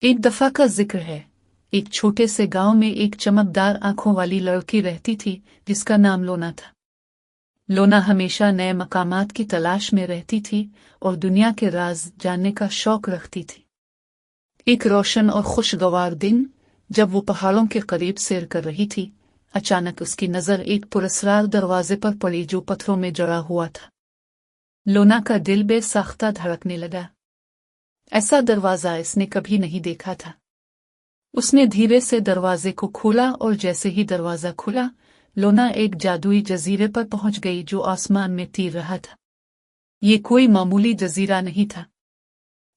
एक दफा का जिक्र है। एक छोटे से गांव में एक चमकदार आंखों वाली लड़की रहती थी जिसका नाम लोना था। लोना हमेशा नए मकामात की तलाश में रहती थी और दुनिया के राज जानने का शौक रखती थी। एक रोशन और खुशगवार दिन, जब वो पहाड़ों के करीब सैर कर रही थी, अचानक उसकी नजर एक पुरस्कार दरवाजे पर पड़ी जो पत्थरों में जड़ा हुआ था। लोना का दिल बेसाख्ता धड़कने लगा। ऐसा दरवाजा इसने कभी नहीं देखा था। उसने धीरे से दरवाजे को खोला और जैसे ही दरवाजा खुला, लोना एक जादुई जजीरे पर पहुंच गई जो आसमान में तीर रहा था। ये कोई मामूली जजीरा नहीं था।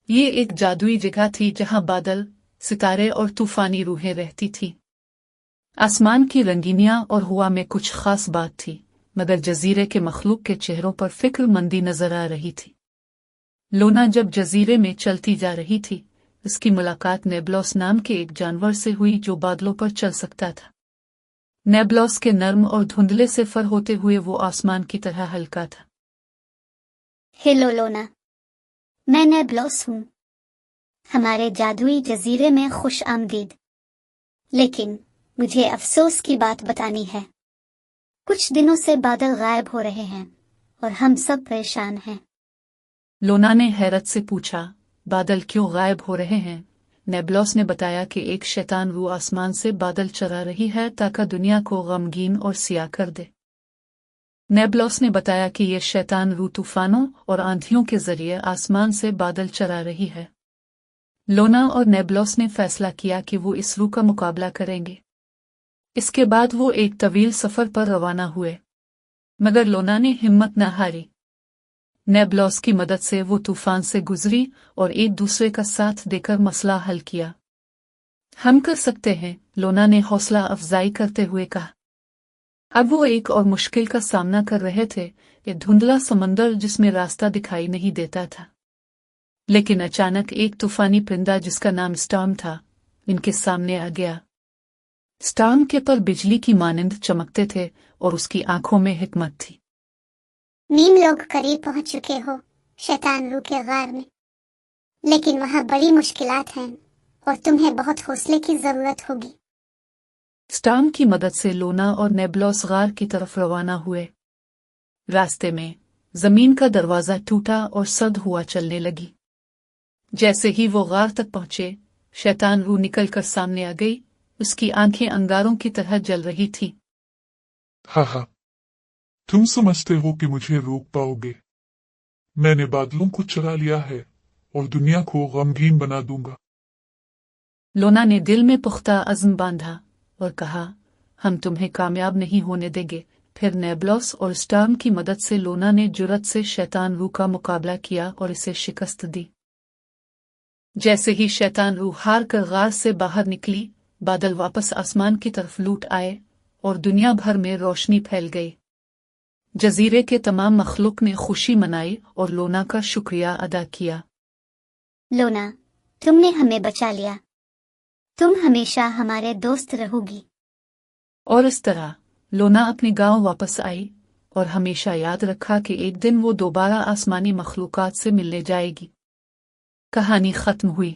ये एक जादुई जगह थी जहां बादल, सितारे और तूफानी रूहें रहती थीं। आसमान की रंगीनियां और हवा में कुछ खास बात थी, मगर जजीरे के मखलूक के चेहरों पर फिक्रमंदी नजर आ रही थी। लोना जब जजीरे में चलती जा रही थी, उसकी मुलाकात नेबलॉस नाम के एक जानवर से हुई जो बादलों पर चल सकता था। नेबलॉस के नर्म और धुंधले से फर होते हुए वो आसमान की तरह हल्का था। हेलो लोना, मैं नेबलॉस हूँ। हमारे जादुई जजीरे में खुश आमदीद। लेकिन मुझे अफसोस की बात बतानी है। कुछ दिनों से बादल गायब हो रहे हैं और हम सब परेशान हैं। लोना ने हैरत से पूछा, बादल क्यों गायब हो रहे हैं? नेबलॉस ने बताया कि एक शैतान रूह आसमान से बादल चरा रही है ताकि दुनिया को गमगीन और सियाह कर दे। नेबलॉस ने बताया कि यह शैतान रूह तूफानों और आंधियों के जरिए आसमान से बादल चरा रही है। लोना और नेबलॉस ने फैसला किया कि वो इस रूह का मुकाबला करेंगे। इसके बाद वो एक तवील सफर पर रवाना हुए, मगर लोना ने हिम्मत न हारी। नेबलॉस की मदद से वो तूफान से गुजरी और एक दूसरे का साथ देकर मसला हल किया। हम कर सकते हैं, लोना ने हौसला अफजाई करते हुए कहा। अब वो एक और मुश्किल का सामना कर रहे थे, ये धुंधला समंदर जिसमें रास्ता दिखाई नहीं देता था। लेकिन अचानक एक तूफानी परिंदा जिसका नाम स्टॉर्म था, इनके सामने आ गया। स्टॉर्म के पर बिजली की मानंद चमकते थे और उसकी आंखों में हिकमत थी। नीम लोग करीब पहुंच चुके हो शैतान रूह के गार में, लेकिन वहां बड़ी मुश्किलात हैं और तुम्हें बहुत हौसले की जरूरत होगी। स्टॉर्म की मदद से लोना और नेबलॉस गार की तरफ रवाना हुए। रास्ते में जमीन का दरवाजा टूटा और सर्द हुआ चलने लगी। जैसे ही वो गार तक पहुंचे, शैतान रूह निकलकर सामने आ गई। उसकी आंखें अंगारों की तरह जल रही थी। हाँ, तुम समझते हो कि मुझे रोक पाओगे? मैंने बादलों को चुरा लिया है और दुनिया को गमगीन बना दूंगा। लोना ने दिल में पुख्ता अज़्म बांधा और कहा, हम तुम्हें कामयाब नहीं होने देंगे। फिर नेबलॉस और स्टॉर्म की मदद से लोना ने जुर्रत से शैतान रूह का मुकाबला किया और इसे शिकस्त दी। जैसे ही शैतान रूह हार कर गार से बाहर निकली, बादल वापस आसमान की तरफ लूट आए और दुनिया भर में रोशनी फैल गई। जजीरे के तमाम मखलूक ने खुशी मनाई और लोना का शुक्रिया अदा किया। लोना, तुमने हमें बचा लिया। तुम हमेशा हमारे दोस्त रहोगी। और इस तरह लोना अपने गांव वापस आई और हमेशा याद रखा कि एक दिन वो दोबारा आसमानी मखलूकात से मिलने जाएगी। कहानी खत्म हुई,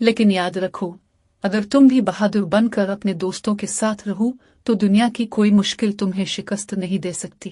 लेकिन याद रखो, अगर तुम भी बहादुर बनकर अपने दोस्तों के साथ रहो तो दुनिया की कोई मुश्किल तुम्हें शिकस्त नहीं दे सकती।